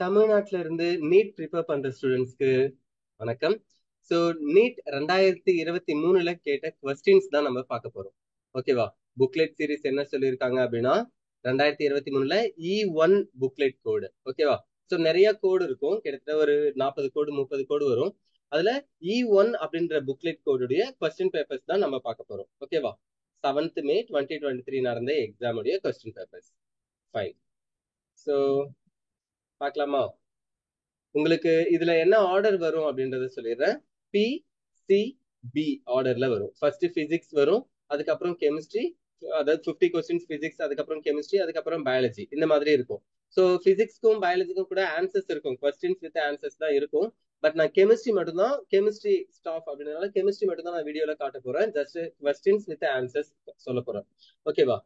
தமிழ்நாட்டுல இருந்து NEET prepare பண்ற ஸ்டூடெண்ட்ஸ்க்கு வணக்கம். ஸோ நீட் 2023ல கேட்ட கொஸ்டின்ஸ் தான் நம்ம பார்க்க போறோம். ஓகேவா? புக்லெட் சீரிஸ் என்ன சொல்லியிருக்காங்க அப்படின்னா 2023ல E1 புக்லெட் கோடு. ஓகேவா? ஸோ நிறைய கோடு இருக்கும், கிட்டத்தட்ட ஒரு 40 கோடு 30 கோடு வரும். அதுல E1 அப்படின்ற புக்லெட் கோடுடைய கொஸ்டின் பேப்பர்ஸ் தான் நம்ம பார்க்க போறோம். ஓகேவா? 7th May 2023 நடந்த எக்ஸாம் உடைய கொஸ்டின் பேப்பர்ஸ். ஃபைன். ஸோ பார்க்கலாமா? உங்களுக்கு இதுல என்ன ஆர்டர் வரும் அப்படின்றத சொல்லிடுறேன். பி சி பி ஆர்டர்ல வரும். ஃபர்ஸ்ட் பிசிக்ஸ் வரும், அதுக்கப்புறம் கெமிஸ்ட்ரி, அதாவது 50 கொஸ்டின்ஸ் பிசிக்ஸ், அதுக்கப்புறம் கெமிஸ்ட்ரி, அதுக்கப்புறம் பயாலஜி, இந்த மாதிரி இருக்கும். ஸோ பிசிக்ஸ்க்கும் பயாலஜிக்கும் கூட ஆன்சர்ஸ் இருக்கும், கொஸ்டின்ஸ் வித் ஆன்சர்ஸ் தான் இருக்கும். பட் நான் கெமிஸ்ட்ரி மட்டும்தான், கெமிஸ்ட்ரி ஸ்டாஃப் அப்படின்றனால கெமிஸ்ட்ரி மட்டும் தான் நான் வீடியோல காட்ட போறேன். ஜஸ்ட் கொஸ்டின்ஸ் வித் ஆன்சர்ஸ் சொல்ல போறேன். ஓகேவா?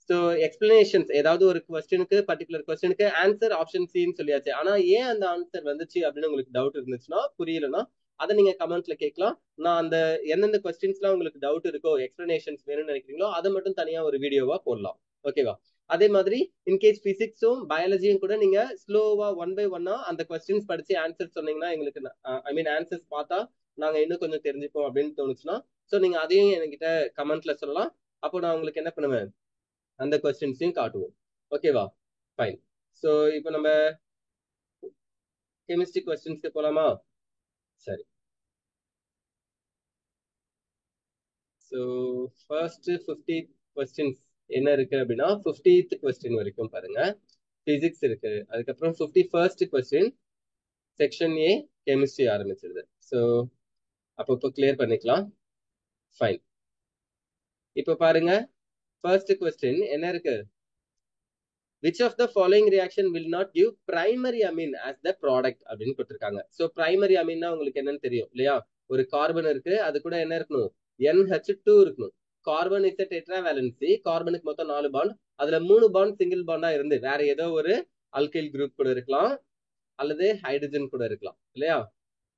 ஸோ எக்ஸ்பிளனேஷன்ஸ், ஏதாவது ஒரு கொஸ்டினுக்கு, பர்டிகுலர் கொஸ்டினுக்கு ஆன்சர் ஆப்ஷன் சின்னு சொல்லியாச்சு. ஆனா ஏன் அந்த ஆன்சர் வந்துச்சு அப்படின்னு உங்களுக்கு டவுட் இருந்துச்சுன்னா, புரியலன்னா அதை நீங்க கமெண்ட்ல கேட்கலாம். நான் அந்த எந்தெந்த கொஸ்டின்ஸ்லாம் உங்களுக்கு டவுட் இருக்கோ, எக்ஸ்பிளனேஷன்ஸ் வேணும்னு நினைக்கிறீங்களோ அதை மட்டும் தனியா ஒரு வீடியோவா போடலாம். ஓகேவா? அதே மாதிரி இன்கேஸ் பிசிக்ஸும் பயாலஜியும் கூட நீங்க ஸ்லோவா 1 by 1 அந்த கொஸ்டின்ஸ் படிச்சு ஆன்சர் சொன்னீங்கன்னா, எங்களுக்கு ஐ மீன் ஆன்சர்ஸ் பார்த்தா நாங்க இன்னும் கொஞ்சம் தெரிஞ்சுப்போம் அப்படின்னு தோணுச்சுன்னா, ஸோ நீங்க அதையும் என்கிட்ட கமெண்ட்ல சொல்லலாம். அப்போ நான் உங்களுக்கு என்ன பண்ணுவேன், அந்த கொஸ்டின்ஸையும் காட்டுவோம். ஓகேவா? ஃபைன். ஸோ இப்போ நம்ம கெமிஸ்ட்ரி கொஸ்டின்ஸ்க்கு போலாமா? சரி. ஸோ ஃபர்ஸ்ட் 50 கொஸ்டின்ஸ் என்ன இருக்கு அப்படின்னா, 50th கொஸ்டின் வரைக்கும் பாருங்க. பிசிக்ஸ் இருக்கு, அதுக்கப்புறம் 51st question section A chemistry ஆரம்பிச்சிருது. ஸோ அப்போ கிளியர் பண்ணிக்கலாம். ஃபைன். இப்போ பாருங்க, ஃபர்ஸ்ட் கொஸ்டின் என்ன இருக்கு? Which of the following reaction will not give primary amine as the product அப்படின்னு கொடுத்திருக்காங்க. ஸோ பிரைமரி அமீன்னா உங்களுக்கு என்னன்னு தெரியும் இல்லையா? ஒரு கார்பன் இருக்கு, அது கூட என்ன இருக்கணும்? NH2 இருக்கணும். கார்பன் இஸ் டெட்ரா வேலன்சி, கார்பனுக்கு மொத்தம் 4 பாண்ட், அதுல 3 பாண்ட் சிங்கிள் பாண்டா இருந்து வேற ஏதோ ஒரு அல்கைல் குரூப் கூட இருக்கலாம், அல்லது ஹைட்ரஜன் கூட இருக்கலாம் இல்லையா?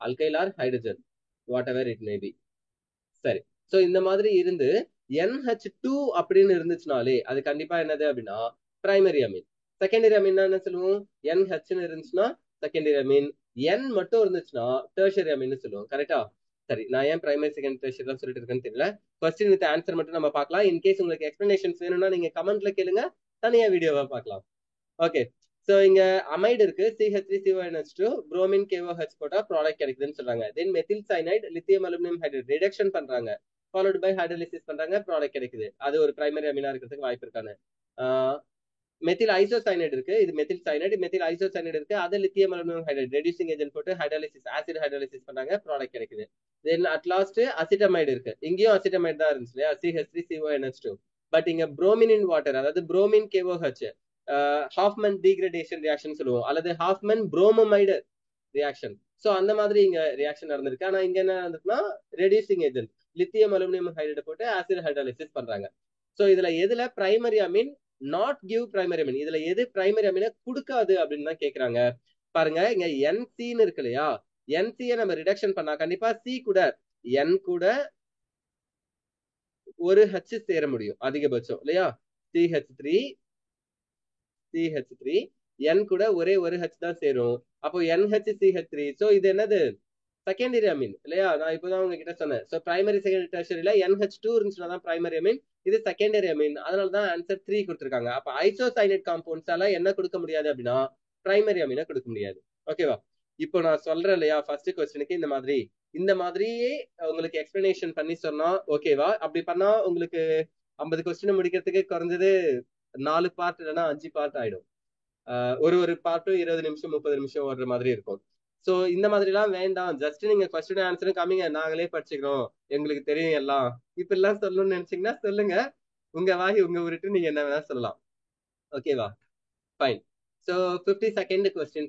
Alkyl or hydrogen, what ever it may be. சரி. ஸோ இந்த மாதிரி இருந்து NH2 அப்படின்னு இருந்துச்சுனாலே அது கண்டிப்பா என்னது அப்படின்னா பிரைமரி அமீன். செகண்டரி அமீன் என்ன சொல்லுவோம்? NHன்னு இருந்துச்சுன்னா செகண்டரி அமீன், N மட்டும் இருந்துச்சுன்னா டெர்ஷரி அமீன் சொல்லுவோம். கரெக்டா? சரி, நான் ஏன் பிரைமரி செகண்ட் டெர்ஷரி தான் சொல்லிட்டு இருக்கேன்னு தெரியல. கொஸ்டின் வித் ஆன்சர் மட்டும் நம்ம பார்க்கலாம். இன்கேஸ் உங்களுக்கு எக்ஸ்பிளனேஷன்ஸ் வேணும்னா நீங்க கமெண்ட்ல கேளுங்க, தனியா வீடியோவா பார்க்கலாம். ஓகே. ஸோ இங்க அமைடு இருக்கு, CH3CONH2, புரோமின் KOH போட்டா ப்ராடக்ட் கிடைக்குதுன்னு சொல்றாங்க. Then methyl cyanide, lithium aluminium hydrate reduction பண்றாங்க, ஃபாலோட் பை ஹைட்ரோலிசிஸ் பண்றாங்க, ப்ராடக்ட் கிடைக்குது. அது ஒரு பிரைமரி அமீனா இருக்கிறதுக்கு வாய்ப்பு இருக்கானு. மெத்தில் ஐசோசைனைட் இருக்கு, இது மெத்தில் சைனைட், மெத்தில் ஐசோசைனைட் இருக்கு, அது lithium aluminium hydrate reducing agent போட்டு ஹைட்ரோலிசிஸ், ஆசிட் ஹைட்ரோலிசிஸ் பண்றாங்க, ப்ராடக்ட் கிடைக்குது. தென் அட் லாஸ்ட் அசிட்டமைடு இருக்கு, இங்கேயும் அசிட்டமைடு தான் இருந்துச்சு இல்லையா? CH3CONH2. பட் இங்க புரோமின் இன் வாட்டர், அதாவது bromine KOH, Hoffman degradation reaction சொல்லுவோம், அல்லது ஹாஃப்மன் புரோமமைடு ரியாக்ஷன். ஸோ அந்த மாதிரி இங்க ரியாக்ஷன் நடந்திருக்கு. ஆனா இங்க என்ன நடந்திருக்குன்னா reducing agent lithium aluminium hydrate போட்டு ஆசிட் ஹைட்ரோலிசிஸ் பண்றாங்க. ஸோ இதுல எதுல primary amine not give primary amine, இதுல எது பிரைமரி அமீனை கொடுக்காது அப்படின்னு தான் கேக்குறாங்க. பாருங்க, இங்க NCன்னு இருக்கு இல்லையா? NCயை நம்ம ரிடக்ஷன் பண்ணா கண்டிப்பா C கூட N கூட ஒரு H சேர முடியும் அதிகபட்சம் இல்லையா? CH3 N கூட ஒரே ஒரு H தான் சேரும். அப்போ NHCH3. ஸோ இது என்னது? செகண்டரி அமீன் இல்லையா? நான் இப்போதான் உங்ககிட்ட சொன்னேன். ஸோ பிரைமரி செகண்டரி டெர்ஷரியில NH2 இருந்துச்சுன்னா தான் பிரைமரி அமீன், இது செகண்டரி அமீன். அதனால தான் ஆன்சர் 3 கொடுத்துருக்காங்க. அப்ப ஐசோசைனேட் காம்பவுண்ட்ஸால என்ன கொடுக்க முடியாது அப்படின்னா பிரைமரி அமீனை கொடுக்க முடியாது. ஓகேவா? இப்போ நான் சொல்றேன் இல்லையா, ஃபர்ஸ்ட் கொஸ்டினுக்கு இந்த மாதிரியே உங்களுக்கு எக்ஸ்பிளனேஷன் பண்ணி சொன்னா ஓகேவா? அப்படி பண்ணா உங்களுக்கு 50 கொஸ்டின் முடிக்கிறதுக்கு குறைஞ்சது 4 பார்ட் இல்லைன்னா 5 பார்ட் ஆயிடும். ஒரு பார்ட்டும் 20 நிமிஷம் 30 நிமிஷம் வர்ற மாதிரி இருக்கும். ஸோ இந்த மாதிரி எல்லாம் வேண்டாம், ஜஸ்ட் நீங்க கொஸ்டின் ஆன்சரும் காமிங்க, நாங்களே படிச்சுக்கிறோம், எங்களுக்கு தெரியும் எல்லாம், இப்ப எல்லாம் சொல்லணும்னு நினைச்சீங்கன்னா சொல்லுங்க, உங்க வாகி உங்க ஊருட்டு நீங்க என்ன வேணா சொல்லலாம். ஓகேவா? ஃபைன். ஸோ 52nd கொஸ்டின்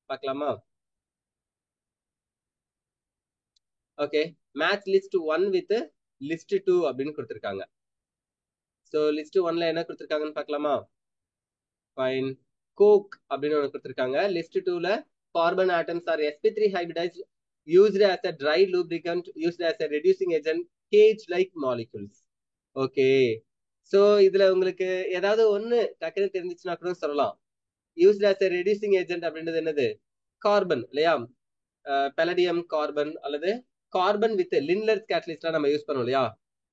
பார்க்கலாமா? Okay. Match list 1 with list 2 அப்படின்னு கொடுத்துருக்காங்க. ஸோ லிஸ்ட் 1ல என்ன கொடுத்துருக்காங்கன்னு பார்க்கலாமா? ஃபைன். கோக் அப்படின்னு ஒன்று கொடுத்துருக்காங்க. லிஸ்ட் 2ல carbon atoms are sp3 hybridized used as a dry lubricant, used as a reducing agent, cage like molecules. Okay. So இதுல உங்களுக்கு ஏதாவது ஒண்ணு டக்குன்னு தெரிஞ்சிச்சுன்னா கூட சொல்லலாம். Used as a reducing agent அப்படின்றது என்னது? கார்பன் இல்லையா? பெலடியம் கார்பன் அல்லது கார்பன் வித் லின்லர் கேட்டலிஸ்டா நம்ம யூஸ் பண்ணோம் இல்லையா?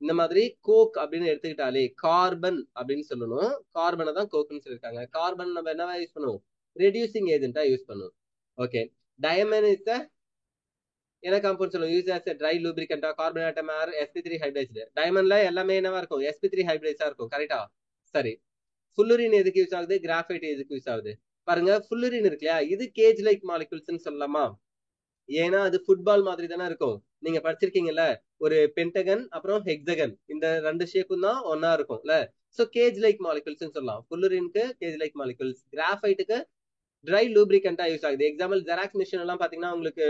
இந்த மாதிரி கோக் அப்படின்னு எடுத்துக்கிட்டாலே கார்பன் அப்படின்னு சொல்லணும். கார்பனை தான் கோக்னு சொல்லியிருக்காங்க. கார்பன் நம்ம என்னவா யூஸ் பண்ணுவோம்? ரெடியூசிங் ஏஜென்ட்டா யூஸ் பண்ணுவோம். ஓகே. டயமன் இஸ் என்ன காம்பவுண்ட் சொல்லுவோம்? யூஸ் ஆஸ் ட்ரை லூப்ரிகண்டா, carbon atom are sp3 hybridised. டயமண்ட்ல எல்லாமே என்னவா இருக்கும்? sp3 ஹைபிரைட்ஸா இருக்கும். கரெக்டா? சரி. ஃபுல்லுரின் எதுக்கு யூஸ் ஆகுது? கிராஃபைட் எதுக்கு யூஸ் ஆகுது? பாருங்க, ஃபுல்லுரின் இருக்கு இல்லையா? இது கேஜ் லைக் மாலிகுல்ஸ்னு சொல்லலாமா? ஏன்னா அது ஃபுட்பால் மாதிரி தானே இருக்கும். நீங்க படிச்சிருக்கீங்கல்ல, ஒரு பென்டகன் அப்புறம் ஹெக்ஸகன், இந்த ரெண்டு ஷேப்பும் தான் ஒன்னா இருக்கும்ல. சோ கேஜ் லைக் மாலிகுல்ஸ் சொல்லலாம். ஃபுல்லுரினுக்கு கேஜ் லைக் மாலிகுல்ஸ், கிராஃபைட்டுக்கு ட்ரை லூப்ரிகண்டா யூஸ் ஆகுது. எக்ஸாம்பிள் ஜெராக்ஸ் மிஷின் எல்லாம் பாத்தீங்கன்னா உங்களுக்கு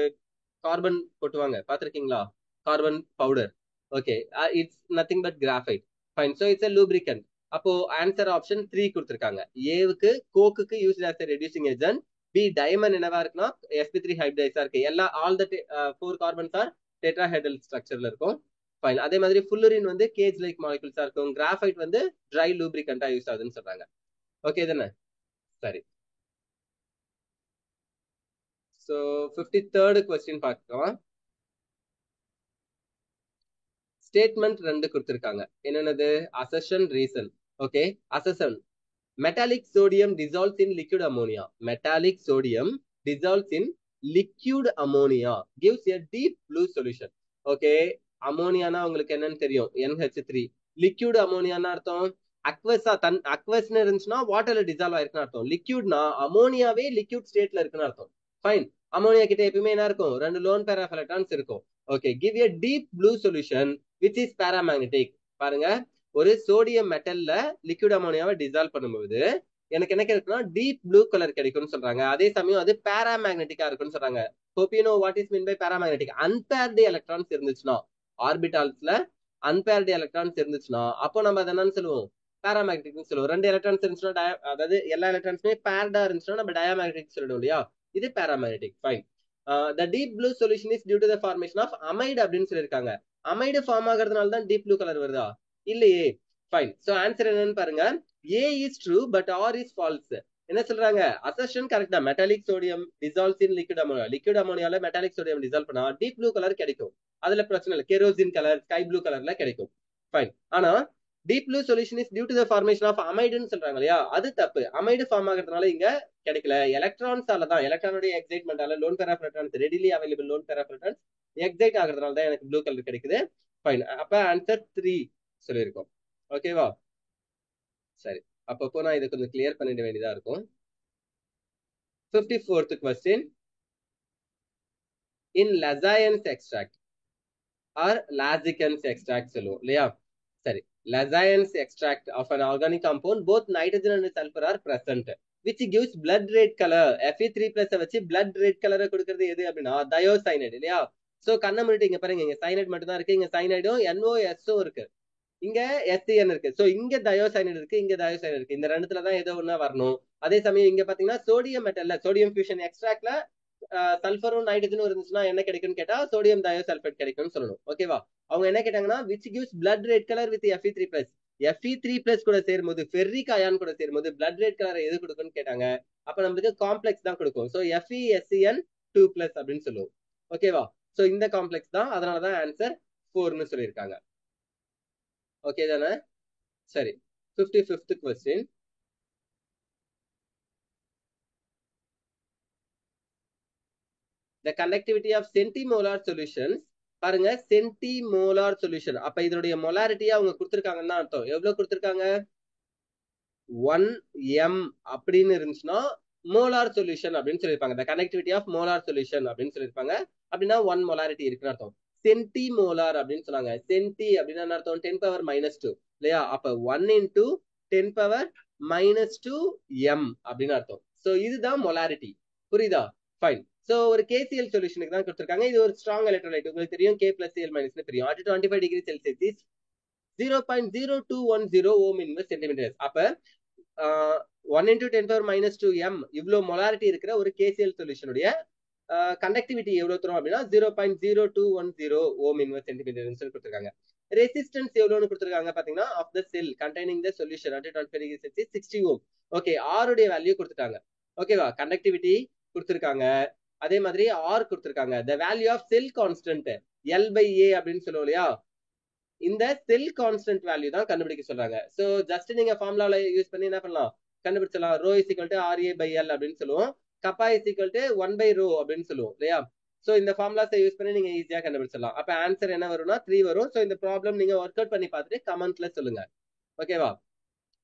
கார்பன் போட்டுவாங்க, பாத்திருக்கீங்களா? Carbon powder. Okay, it's nothing but graphite. Fine. So it's a lubricant. அப்போ ஆன்சர் ஆப்ஷன் 3 கொடுத்திருக்காங்க. ஏவுக்கு கோக்குக்கு used as a reducing agent. B diamond என்னவா இருக்குன்னா sp3 ஹைபிரைட்ஸா இருக்கு. எல்லா all the 4 carbons are tetrahedral ஸ்ட்ரக்சர்ல இருக்கும். ஃபைன். அதே மாதிரி ஃபுல்லுரின் வந்து கேஜ் லைக் மாலிகுல்ஸா இருக்கும். கிராஃபைட் வந்து ட்ரை லூப்ரிகண்டா யூஸ் ஆகுதுன்னு சொல்றாங்க. ஓகே தானே? சரி. சோ 53rd கொஸ்டின் பார்க்கலாம். ஸ்டேட்மெண்ட் 2 கொடுத்திருக்காங்க. என்னென்னது? Assertion, reason. Okay. Assertion: metallic sodium dissolves in liquid ammonia. Metallic sodium dissolves in liquid ammonia gives a deep blue solution. Okay. அமோனியானா உங்களுக்கு என்னன்னு தெரியும்? NH3. லிக்யூட் அமோனியானா அர்த்தம் அக்வஸா, அக்வஸ்னு இருந்துச்சுன்னா வாட்டர்ல டிசால்வ் ஆயிருக்குன்னு அர்த்தம். லிக்யூட்னா அமோனியாவே லிக்யூட் ஸ்டேட்ல இருக்குன்னு அர்த்தம். ஃபைன். அமோனியா கிட்ட எப்பயுமே என்ன இருக்கும்? 2 லோன் பேர் ஆஃப் எலக்ட்ரான்ஸ் இருக்கும். Okay. Give a deep blue solution which is paramagnetic. பாருங்க, ஒரு சோடியம் மெட்டல்ல லிக்விட் அமோனியாவை டிசால்வ் பண்ணும்போது எனக்கு என்ன கிடைக்கும்னா டீப் ப்ளூ கலர் கிடைக்கும்னு சொல்றாங்க. அதே சமயம் அது பாராமேக்னெட்டிக்கா இருக்குன்னு சொல்றாங்க. Hope you know what is mean by paramagnetic. Unpaired electrons இருந்துச்சுன்னா, ஆர்பிட்டால்ஸ்ல அன்பேர்டு எலக்ட்ரான்ஸ் இருந்துச்சுன்னா அப்போ நம்ம அதை என்னன்னு சொல்லுவோம்? பாராமேக்னெட்டிக்னு சொல்லுவோம். 2 எலக்ட்ரான்ஸ் இருந்துச்சுன்னா, அதாவது எல்லா எலக்ட்ரான்ஸுமே பேர்டா இருந்துச்சுன்னா நம்ம டயாமேக்னெட்டிக் சொல்லிடுவோம் இல்லையா? இது paramagnetic. Fine. The deep blue solution is due to the formation of amide அப்படின்னு சொல்லியிருக்காங்க. அமைடு ஃபார்ம் ஆகிறதுனால தான் டீப் ப்ளூ கலர் வருதா? இல்லையே. ஃபைன். சோ ஆன்சர் என்னன்னு பாருங்க. A is true but R is false. என்ன சொல்றாங்க? அசர்ஷன் கரெக்டா. Metallic sodium dissolves in liquid ammonia. Liquid அமோனியால மெட்டாலிக் சோடியம் டிசால்வ் பண்ணா டீப் ப்ளூ கலர் கிடைக்கும். அதுல பிரச்சனை இல்லை. கெரோசின் கலர், ஸ்கை ப்ளூ கலர்ல கிடைக்கும். ஃபைன். ஆனா deep blue solution is due to the formation of அமைடுன்னு சொல்றாங்க இல்லையா? அது தப்பு. அமைடு ஃபார்ம் ஆகிறதுனால இங்க கிடைக்கல. எலக்ட்ரான்ஸால தான், எலக்ட்ரானுடைய எக்ஸைட்மெண்டால lone pair of electrons, readily available lone pair of electrons excite ஆகிறதுனால தான் எனக்கு ப்ளூ கலர் கிடைக்குது. ஃபைன். அப்ப ஆன்சர் 3 சொல்லியிருக்கோம். ஓகேவா? சரி. அப்பப்போ நான் இதை கொஞ்சம் கிளியர் பண்ணிட வேண்டியதா இருக்கும். 54th question. In Lassaigne's extract or Lassaigne's extract சொல்லுவோம் இல்லையா? சரி. Lassaigne's extract of an organic compound both nitrogen and sulfur are present which gives blood red color. Fe3+ வச்சு blood red color கொடுக்கிறது எது அப்படின்னா தயோசைனைடு இல்லையா? சோ கண்ணை மூடிட்டு இங்க பாருங்க, இங்க சைனைட் மட்டும் தான் இருக்கு. இங்க சைனைடும் NOSO இருக்கு, இங்க SCN இருக்கு. சோ இங்க தயோசைனைடு இருக்கு, இங்க தயோசைனைடு இருக்கு. இந்த ரெண்டுத்துல தான் ஏதோ ஒண்ணா வரணும். அதே சமயம் இங்க பாத்தீங்கன்னா சோடியம் மெட்டல்ல, சோடியம் ஃபியூஷன் எக்ஸ்ட்ராக்ட்ல சல்ஃபரும் நைட்ரஜனும் இருந்துச்சுன்னா என்ன கிடைக்கும்னு கேட்டா சோடியம் தயோசல்ஃபேட் கிடைக்கும்னு சொல்லணும். ஓகேவா? அவங்க என்ன கேட்டாங்கன்னா which gives blood red color with Fe3+. Fe3+ கூட சேரும்போது, ஃபெர்ரிக் அயான் கூட சேரும்போது blood red color எது கொடுக்கும்னு கேட்டாங்க. அப்ப நமக்கு காம்ப்ளெக்ஸ் தான் கொடுக்கும். சோ FeSCN2+ அப்படின்னு சொல்லுவோம். ஓகேவா? சோ இந்த காம்ப்ளெக்ஸ் தான், அதனாலதான் ஆன்சர் 4ன்னு சொல்லியிருக்காங்க. ஓகே தானே? சரி. 55th question. The conductivity of centimolar solutions. பாருங்க, சென்டிமோலார் சொல்யூஷன். அப்ப இதனுடைய மொலாரிட்டியா அவங்க கொடுத்திருக்காங்கன்னு அர்த்தம். எவ்வளவு கொடுத்திருக்காங்க? 1m அப்படின்னு இருந்துச்சுன்னா மோலார் சொல்யூஷன் அப்படின்னு சொல்லியிருப்பாங்க. The conductivity of molar solution அப்படின்னு சொல்லியிருப்பாங்க. அப்படின்னா 1 மொலாரிட்டி இருக்குன்னு அர்த்தம். சென்டிமோலார் அப்படின்னு சொன்னாங்க. சென்டி அப்படின்னா என்ன அர்த்தம்? 10⁻², இல்லையா? அப்ப 1 × 10⁻²m அப்படின்னு அர்த்தம். சோ இதுதான் மொலாரிட்டி. புரியுதா? ஃபைன். சோ ஒரு KCl சொல்யூஷனுக்கு தான் கொடுத்திருக்காங்க. இது ஒரு ஸ்ட்ராங் எலக்ட்ரோலைட். உங்களுக்கு தெரியும், K+Cl- தெரியும். at 25 degree Celsius 0.0210 ohm inverse centimetre. அப்ப 1 × 10⁻²m இவ்வளவு மொலாரிட்டி இருக்கிற ஒரு KCl சொல்யூஷனுடைய கண்டக்டிவிட்டி எவ்வளவு தரும் அப்படின்னா 0.0210 ஓம் இன்வெர்ஸ் சென்டிமீட்டர் சொல்லி கொடுத்திருக்காங்க. ரெசிஸ்டன்ஸ் எவ்வளவுன்னு கொடுத்திருக்காங்க பாத்தீங்கன்னா of the cell containing the solution at 25 degree Celsius 60 ohm. Okay, R உடைய வேல்யூ கொடுத்துட்டாங்க. ஓகேவா? கண்டக்டிவிட்டி கொடுத்துருக்காங்க, அதே மாதிரி ஆர் கொடுத்துருக்காங்க. The value of cell constant L/A அப்படின்னு சொல்லுவோம் இல்லையா, இந்த செல் கான்ஸ்டன்ட் வேல்யூ தான் கண்டுபிடிக்க சொல்றாங்க. சோ ஜஸ்ட் நீங்க ஃபார்முலால யூஸ் பண்ணி என்ன பண்ணலாம், கண்டுபிடிச்சலாம். Rho is equal to RA/L அப்படின்னு சொல்லுவோம், கப்பா இஸ் ஈக்குவல் டு 1/ρ அப்படின்னு சொல்லுவோம் இல்லையா. சோ இந்த ஃபார்முலாஸை யூஸ் பண்ணி நீங்க ஈஸியா கண்டுபிடிச்சிடலாம். அப்ப ஆன்சர் என்ன வரும்னா 3 வரும். சோ இந்த ப்ராப்ளம் நீங்க ஒர்க் அவுட் பண்ணி பார்த்துட்டு கமெண்ட்ல சொல்லுங்க. ஓகேவா?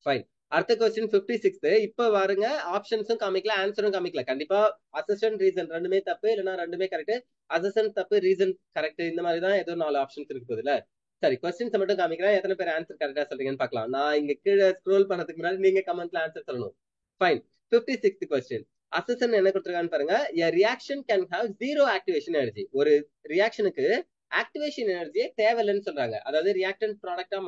ஃபைன். அடுத்த கொஸ்டின் 56. இப்ப பாருங்க, ஆப்ஷன்ஸும் காமிக்கல, ஆன்சரும் காமிக்கல. கண்டிப்பா அசர்ஷன் ரீசன் ரெண்டுமே தப்பு, இல்லைன்னா ரெண்டுமே கரெக்ட். அசர்ஷன் தப்பு, ரீசன் கரெக்ட், இந்த மாதிரி தான் ஏதோ 4 ஆப்ஷன்ஸ் இருக்கு போதுல. சரி, கொஸ்டின்ஸ் மட்டும் காமிக்கிறேன், எத்தனை பேர் ஆன்சர் கரெக்டா சொல்றீங்கன்னு பார்க்கலாம். நான் இங்க கீழே ஸ்க்ரோல் பண்ணதுக்கு முன்னாடி நீங்க கமெண்ட்ல ஆன்சர் சொல்லணும். ஃபைன். 56th question. அசர்ஷன் என்ன கொடுத்துருக்கான்னு பாருங்க. A reaction can have zero activation energy. ஒரு ரியாக்ஷனுக்கு ஆக்டிவேஷன் எனர்ஜியே தேவையில்லைன்னு சொல்றாங்க. அதாவது ரியாக்டன்ட் ப்ராடக்டா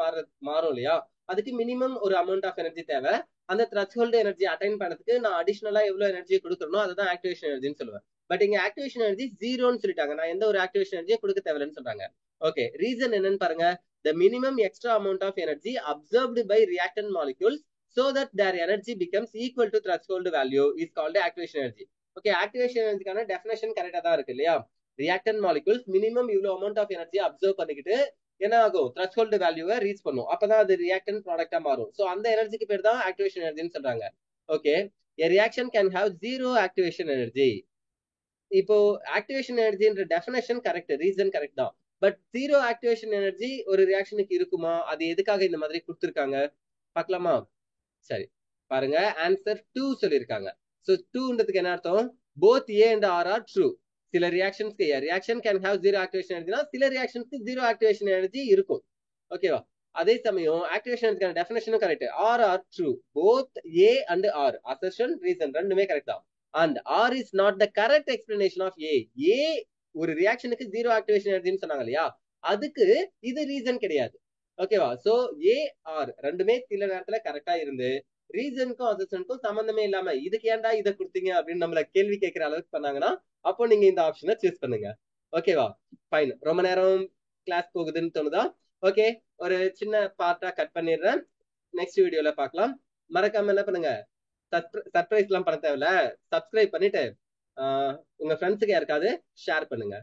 மாறும் இல்லையா, அதுக்கு மினிமம் ஒரு அமௌண்ட் ஆஃப் எனர்ஜி தேவை. அந்த த்ரெஷ்ஹோல்டு எனர்ஜி அட்டைன் பண்ணதுக்கு நான் அடிஷனலா எவ்வளவு எனர்ஜி கொடுக்கணும், அதுதான் ஆக்டிவேஷன் எனர்ஜின்னு சொல்லுவேன். பட் இங்க ஆக்டிவேஷன் எனர்ஜி ஜீரோன்னு சொல்லிட்டாங்க. நான் எந்த ஒரு ஆக்டிவேஷன் எனர்ஜியை கொடுக்க தேவையில்லைன்னு சொல்றாங்க. ஓகே, ரீசன் என்னன்னு பாருங்க. The minimum extra amount of energy observed by reactant molecules so that their energy becomes equal to threshold value is called activation energy. Okay, activation எனர்ஜிக்கான டெஃபினேஷன் கரெக்டா தான் இருக்கு இல்லையா. ரியாக்டன்ட் மாலிகூல்ஸ் மினிமம் இவ்வளவு amount of energy absorb பண்ணிக்கிட்டு என்ன ஆகும், threshold வேல்யூவை ரீச் பண்ணும். அப்பதான் அது ரியாக்டன்ட் ப்ராடக்டா மாறும். சோ அந்த எனர்ஜிக்கு பேர் தான் ஆக்டிவேஷன் எனர்ஜின்னு சொல்றாங்க. Okay, a reaction can have zero activation energy. இப்போ ஆக்டிவேஷன் எனர்ஜின்ற டெஃபினேஷன் கரெக்ட், ரீசன் கரெக்ட் தான். பட் ஜீரோ ஆக்டிவேஷன் எனர்ஜி ஒரு ரியாக்ஷனுக்கு இருக்குமா, அது எதுக்காக இந்த மாதிரி கொடுத்துருக்காங்க பார்க்கலாமா? சரி, பாருங்க, ஆன்சர் 2 சொல்லியிருக்காங்க. சோ 2ன்றதுக்கு என்ன அர்த்தம், both A and R are true. சில ரியாக்ஷன்ஸ்க்கு reaction can have zero activation எனர்ஜினா சில ரியாக்ஷன்ஸ்க்கு ஜீரோ ஆக்டிவேஷன் எனர்ஜி இருக்கும். ஓகேவா? அதே சமயம் ஆக்டிவேஷன் எனர்ஜிக்கான டெஃபினேஷனும் correct. R are true, both A and R, assertion reason ரெண்டுமே கரெக்ட் தான். And R is not the correct explanation of A. A ஒரு ரியாக்ஷனுக்கு ஜீரோ ஆக்டிவேஷன் எனர்ஜின்னு சொன்னாங்க இல்லையா, அதுக்கு இது ரீசன் கிடையாது. ஓகேவா? சோ ஏ ஆர் ரெண்டுமே சில நேரத்துல கரெக்டா இருந்து ரீசனுக்கும் அசர்ஷனுக்கும் சம்பந்தமே இல்லாம இதுக்கு ஏன்டா இதை கொடுத்தீங்க அப்படின்னு நம்மள கேள்வி கேட்கிற அளவுக்கு பண்ணாங்கன்னா அப்போ நீங்க இந்த ஆப்ஷனை சூஸ் பண்ணுங்க. ஓகேவா? ஃபைன். ரொம்ப நேரம் கிளாஸ் போகுதுன்னு தோணுதா? ஓகே, ஒரு சின்ன பார்ட்டா கட் பண்ணிடுறேன். நெக்ஸ்ட் வீடியோல பார்க்கலாம். மறக்காம என்ன பண்ணுங்க, சர்ப்ரைஸ் எல்லாம் பண்ண தேவையில்ல, சப்ஸ்கிரைப் பண்ணிட்டு உங்க ஃப்ரெண்ட்ஸுக்கு யாருக்காவது ஷேர் பண்ணுங்க.